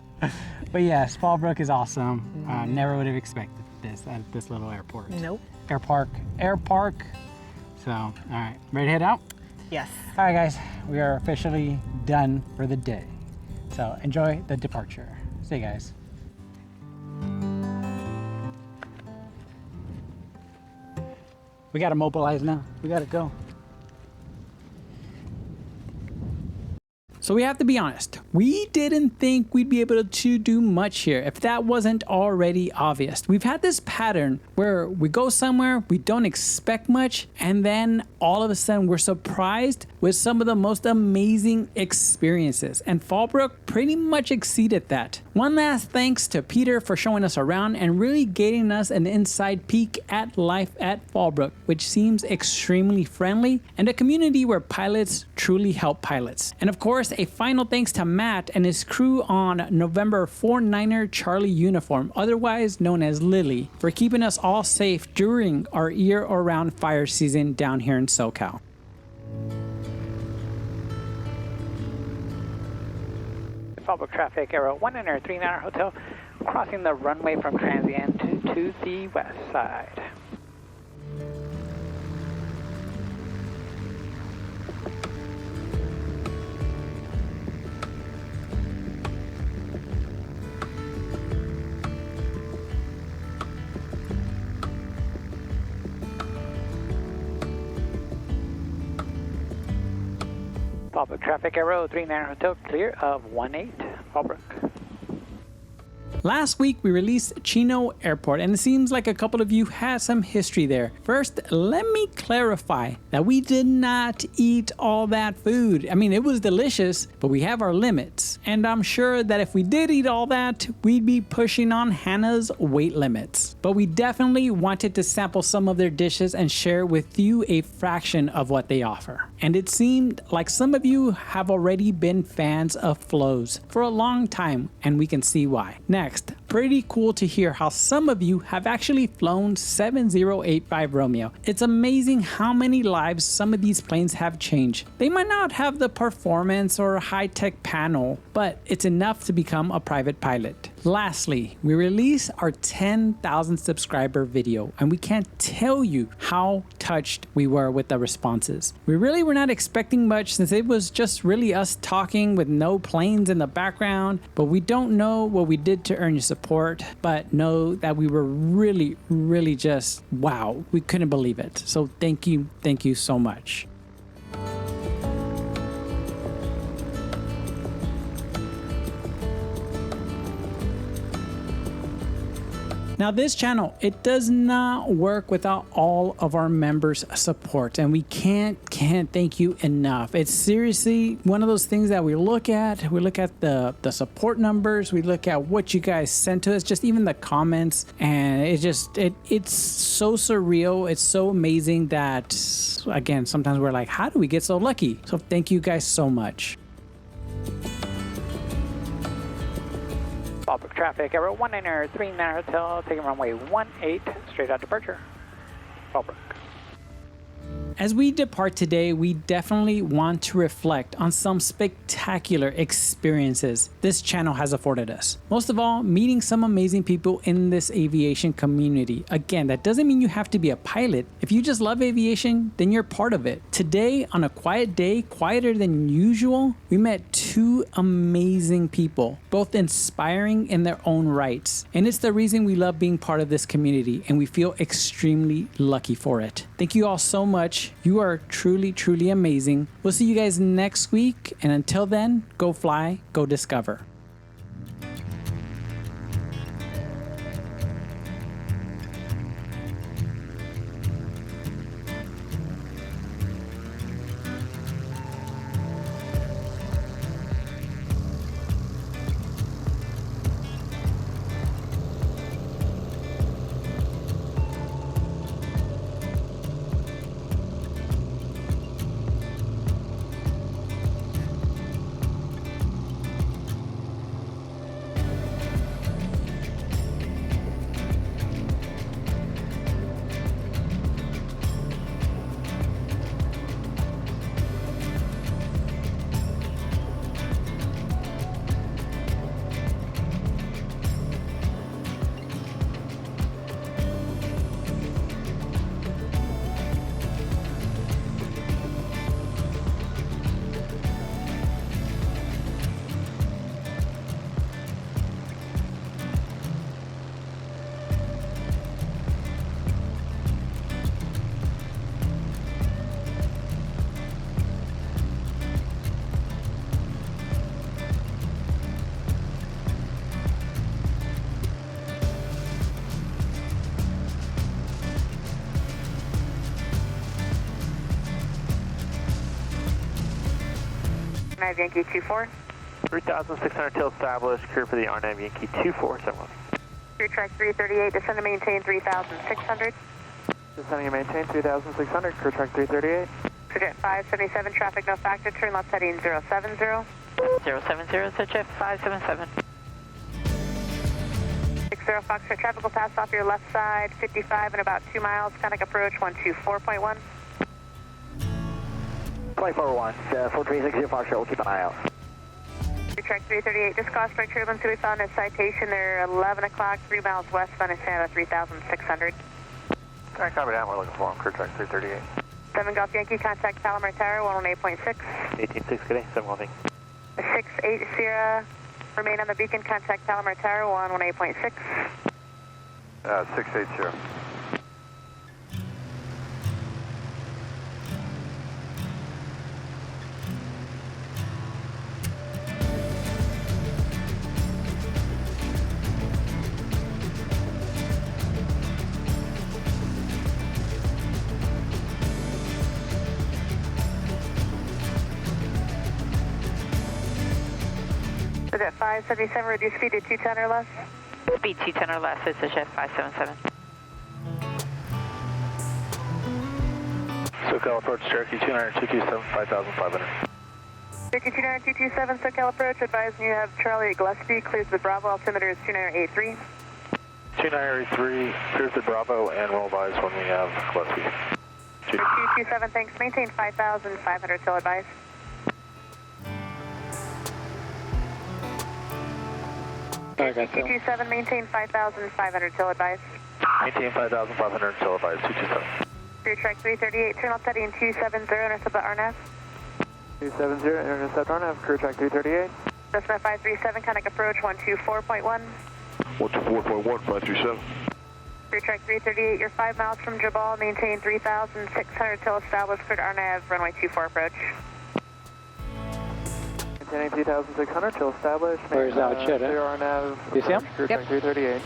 But yes, Fallbrook is awesome. Never would have expected this at this little airport. Nope. Airpark. So, all right, ready to head out? Yes. All right, guys, we are officially done for the day. So enjoy the departure. See you guys. We gotta mobilize now. We gotta go. So we have to be honest, we didn't think we'd be able to do much here if that wasn't already obvious. We've had this pattern where we go somewhere, we don't expect much, and then all of a sudden we're surprised with some of the most amazing experiences. And Fallbrook pretty much exceeded that. One last thanks to Peter for showing us around and really getting us an inside peek at life at Fallbrook, which seems extremely friendly and a community where pilots truly help pilots. And of course, a final thanks to Matt and his crew on November 49er Charlie uniform, otherwise known as Lily, for keeping us all safe during our year-round fire season down here in SoCal. Fallbrook traffic, Aero 139er Hotel, crossing the runway from Transient to the west side. Fallbrook traffic, Aero 39er Hotel, clear of 18, Fallbrook. Last week we released Chino Airport and it seems like a couple of you had some history there. First, let me clarify that we did not eat all that food. I mean, it was delicious, but we have our limits. And I'm sure that if we did eat all that, we'd be pushing on Hannah's weight limits. But we definitely wanted to sample some of their dishes and share with you a fraction of what they offer. And it seemed like some of you have already been fans of Flows for a long time, and we can see why. Next, pretty cool to hear how some of you have actually flown 7085 Romeo. It's amazing how many lives some of these planes have changed. They might not have the performance or high-tech panel, but it's enough to become a private pilot. Lastly, we released our 10,000 subscriber video, and we can't tell you how touched we were with the responses. We really were not expecting much since it was just really us talking with no planes in the background, but we don't know what we did to earn your support, but know that we were really just wow. We couldn't believe it. So thank you so much. Now this channel, it does not work without all of our members' support, and we can't thank you enough. It's seriously one of those things that we look at. We look at the support numbers, we look at what you guys sent to us, just even the comments, and it's so surreal. It's so amazing that, again, sometimes we're like, how do we get so lucky? So thank you guys so much. Fallbrook traffic, Aero 139er Hotel, taking runway 18, straight out departure, Fallbrook. As we depart today, we definitely want to reflect on some spectacular experiences this channel has afforded us. Most of all, meeting some amazing people in this aviation community. Again, that doesn't mean you have to be a pilot. If you just love aviation, then you're part of it. Today, on a quiet day, quieter than usual, we met two amazing people, both inspiring in their own rights. And it's the reason we love being part of this community, and we feel extremely lucky for it. Thank you all so much. You are truly amazing. We'll see you guys next week, and until then, go fly, go discover. RNAV Yankee 24. 3,600 till established, clear for the RNAV Yankee 24, 71. Clear track 338, descend and maintain 3,600. Descending and maintain 3,600, clear track 338. Jet 577, traffic no factor, turn left heading 070. 070, so Jet 577. 60 Foxtrot, traffic will pass off your left side, 55 and about 2 miles, contact approach 124.1. 24-1, 4360 Foxtrot, we'll keep an eye out. Track 338, just crossed by turbulence, we found a citation there, 11 o'clock, 3 miles westbound of Santa, 3,600. Alright, copy that, we're looking for him, clear track 338. 7 Golf Yankee, contact Palomar Tower, 118.6. 18.6, good day, 7 Golf Yankee. 68 Sierra, remain on the beacon, contact Palomar Tower, 118.6. 680. Jet 577, reduce speed to 210 or less. Speed 210 or less, it's a Jet 577. SoCal approach, Cherokee 29, 227, 5,500. Cherokee 29, 227, SoCal approach, advising you have Charlie at Gillespie, clears the Bravo, altimeter is 2983. 2983, clears the Bravo, and roll advise when we have Gillespie. 227, thanks, maintain 5,500 till advice. I got 227, maintain 5,500 till advice. Maintain 5,500 till advice, 227. Clear track 338, turn left heading 270, intercept the RNAV. 270, intercept RNAV, clear track 338. Cessna 537, contact approach 124.1. 124.1, 537. Clear track 338, you're 5 miles from Jabal, maintain 3,600 till established, cleared RNAV, runway 24 approach. Maintaining 3,600 till established. Where's that shit, clear RNAV. You see him? Clear track 338.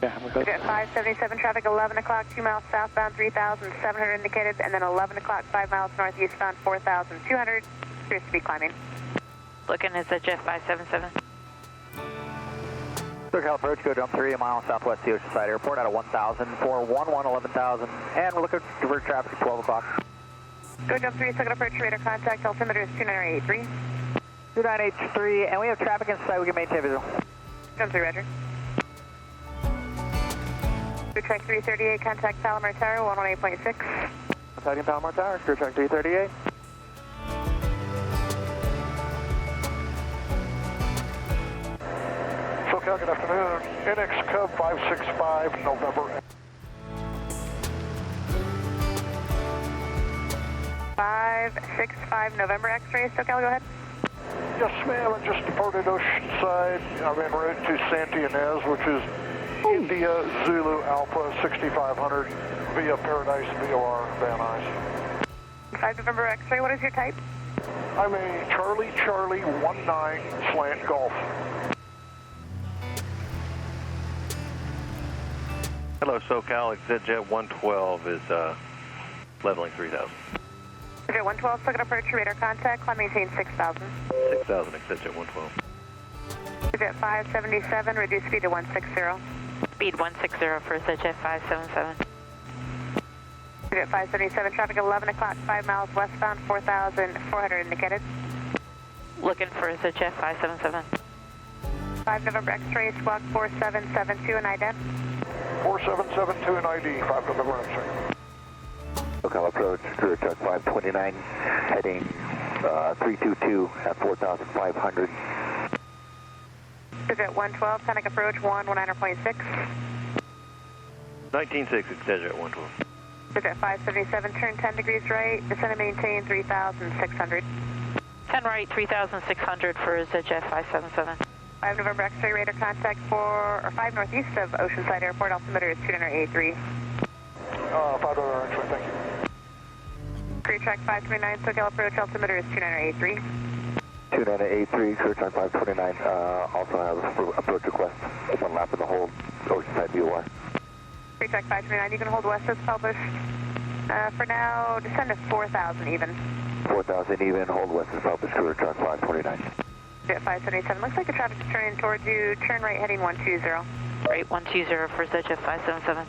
Yeah, we're good. Jet 577, traffic 11 o'clock, 2 miles southbound, 3,700 indicated, and then 11 o'clock, 5 miles northeastbound, 4,200. Appears to be climbing. Looking is a Jet 577. SoCal approach, go jump 3, a mile southwest the Oceanside Airport out of 1,000 for 11,000, and we're looking to divert traffic at 12 o'clock. Go jump 3, SoCal approach, radar contact, altimeter is 2983. 2983, and we have traffic inside, we can maintain visual. Jump 3, roger. Clear track 338, contact Palomar Tower, 118.6. Contacting Palomar Tower, clear track 338. SoCal, good afternoon. NX Cub 565, November. 565 November X-ray, SoCal, go ahead. Yes, ma'am, I just departed Oceanside. I'm en route to Santa Ynez, which is India Zulu Alpha 6500 via Paradise VOR Van Nuys. 5 November X-ray, what is your type? I'm a Charlie 19 slant golf. Hello, SoCal. ExitJet 112 is leveling 3,000. Jet 112, SoCal approach, radar contact, climb maintain 6,000. 6,000, ExitJet 112. Jet 577, reduce speed to 160. Speed 160 for Jet 577. Jet 577, traffic 11 o'clock, 5 miles westbound, 4,400 indicated. Looking for Jet 577. 5 November X-ray, squawk 4772 and ident. 4772 and ID, 5 November X-ray. SoCal approach, clear track 529, heading 322 at 4,500. Jet 112, contact approach 119.6. 19.6, ExitJet 112. Jet 577, turn 10 degrees right, descend and maintain 3,600. 10 right, 3,600 for Jet 577. 5 November X-ray, radar contact 5 northeast of Oceanside Airport, altimeter is 2983. 5 November X-ray, thank you. Clear track 529, SoCal approach, altimeter is 2983. 2983, clear track 529, also have approach request, 1 lap in the hold, Oceanside VOR. Clear track 529, you can hold west as published. For now, descend to 4,000 even. 4000 even, hold west of Southwest Cruiser, track 529. Jet 577, looks like the traffic's turning towards you. Turn right heading 120. Right, 120 for Jet 577.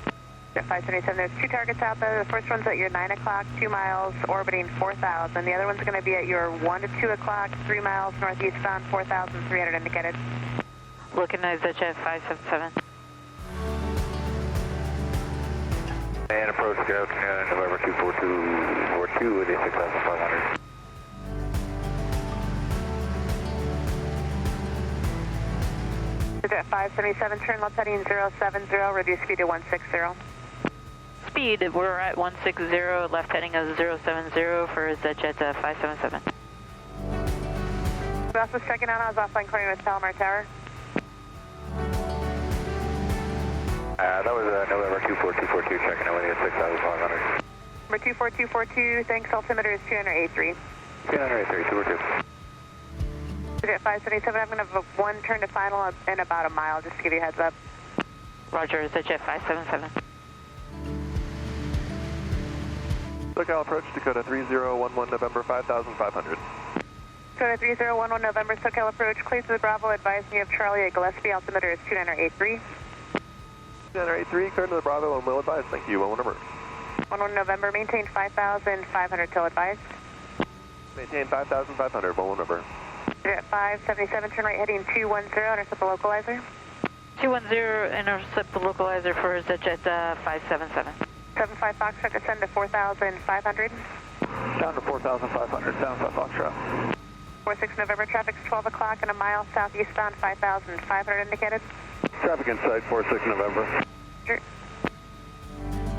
Jet 577, there's two targets out there. The first one's at your 9 o'clock, 2 miles, orbiting 4,000. The other one's going to be at your 1 to 2 o'clock, 3 miles, northeastbound, 4,300 indicated. Looking at Jet 577. And approach go to November 24242 with a 6,500. Jet 577, turn left heading 070, reduce speed to 160. Speed, we're at 160, left heading of 070 for Jet 577. We also checking out, I was offline calling with Palomar Tower. That was November 24242, checking in with you at 6,500. Number 24242, thanks, altimeter is 283. 283, 242. Jet 577, I'm going to have one turn to final in about a mile, just to give you a heads up. Roger, Jet 577. SoCal approach, Dakota 3011 November 5,500. Dakota 3011 November, SoCal approach, clear to the Bravo, advising you of Charlie at Gillespie, altimeter is 2983. 2983, clear to the Bravo and will advise, thank you, 11 November. 11 November, maintain 5,500 till advised. Maintain 5,500, 11 November. Jet 577, turn right heading 210, intercept the localizer. 210, intercept the localizer for Jet 577. 75 Foxtrot, descend to 4,500. Down to 4,500, 75 Foxtrot. 46 November, traffic's 12 o'clock and a mile southeastbound, 5,500 indicated. Traffic in sight, 46 November. Sure.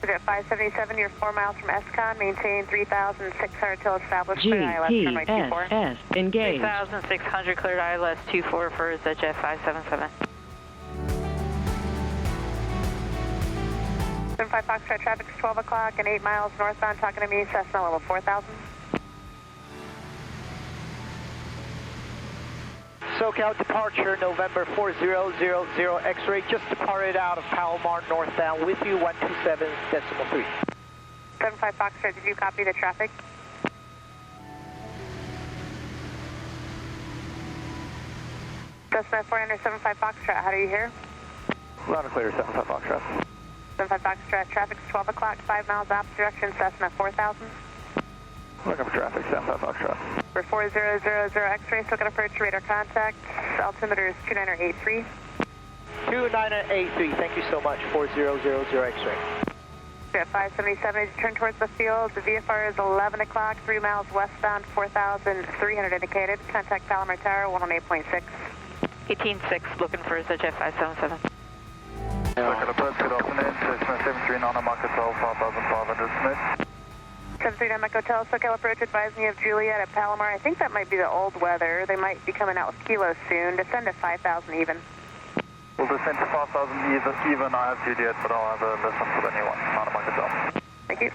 Jet 577, you're 4 miles from ESCON, maintain 3,600 till established, clear ILS, turn right 24. GPS engaged. 3,600 cleared ILS 24 for Jet 577. 75 Foxtrot, traffic's 12 o'clock and 8 miles northbound, talking to me, Cessna level 4,000. SoCal departure November 4000 X-ray, just departed out of Palomar northbound with you 127.3. 75 Foxtrot, did you copy the traffic? Cessna 475 Foxtrot, how do you hear? Loud and clear, 75 Foxtrot. 75 Foxtrot, traffic's 12 o'clock, 5 miles opposite direction, Cessna 4000. Looking for traffic, 75 Foxtrot. For 4000 X-ray, still got approach radar contact, altimeter is 2983. 2983, thank you so much, 4000 X-ray. Jet 577, as you turn towards the field, the VFR is 11 o'clock, 3 miles westbound, 4,300 indicated. Contact Palomar Tower, 118.6. 18.6, looking for Jet 577. Looking approach, good afternoon, Cessna 73 Nanamaka Hotel, 5,500 Smith. 73 Nanamaka Hotel, SoCal approach, advising you of Juliet at Palomar. I think that might be the old weather. They might be coming out with kilos soon. Descend to 5,000 even. We'll descend to 5,000 even. I have Juliet, but I'll have a listen for the new one, Nanamaka Hotel. Thank you.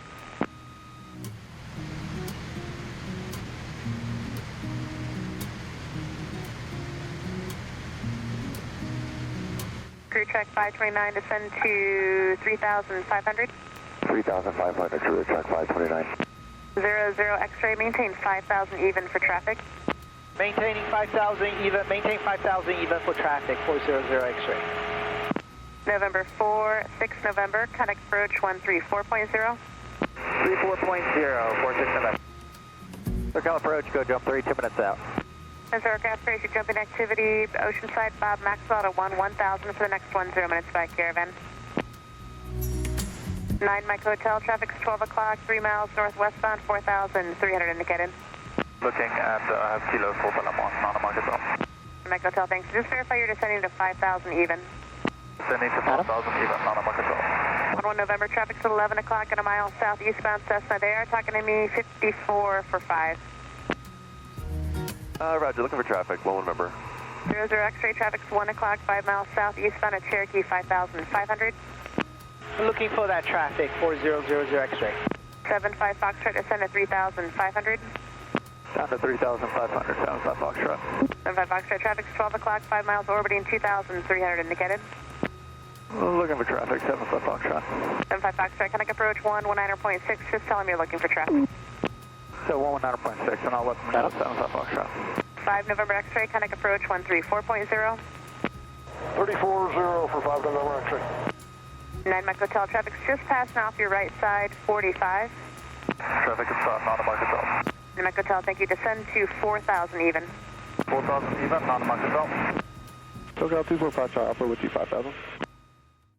Crew track 529, descend to 3,500. 3,500, Juliet track 529. 00 X-ray, maintain 5,000 even for traffic. Maintaining 5,000 even, maintain 5,000 even for traffic, 400 X-ray. November 6 November, contact approach 134.0. 34.0, 46 November. SoCal approach, go jump 3, 2 minutes out. As our gas station jumping activity, Oceanside, Bob Maxwell to 1000 for the next 10 minutes by caravan. 9 Mike Hotel, traffic's 12 o'clock, 3 miles northwestbound, 4,300 indicated. Looking at, I have Kilo 4 Palomar, Nanamaka Hotel. Mike Hotel, thanks. Just verify you're descending to 5,000 even. Descending to 5,000 even, Nanamaka Hotel. 11 November, traffic's at 11 o'clock and a mile southeastbound Cessna. They are talking to me 54 for 5. Roger, looking for traffic, 1 November. 00 X-ray, traffic's 1 o'clock, 5 miles southeastbound at Cherokee, 5,500. Looking for that traffic, 4000 X-ray. 75 Foxtrot, descend to 3,500. Down to 3,500, 75 Foxtrot. 75 Foxtrot, traffic's 12 o'clock, 5 miles orbiting 2,300 indicated. Looking for traffic, 75 Foxtrot. 75 Foxtrot, Chinook approach 119.6, just tell them you're looking for traffic. So 119.6, and I'll let them know 7 South Foxtrot. 5 November X-ray, contact approach 134.0. 34-0 for 5 November X-ray. 9 Mike Hotel, traffic's just passing off your right side, 45. Traffic is not a Mike Hotel. 9 Mike Hotel, thank you. Descend to 4,000 even. 4,000 even, not a Mike Hotel. SoCal 245 Charlie Alpha with you 5,000.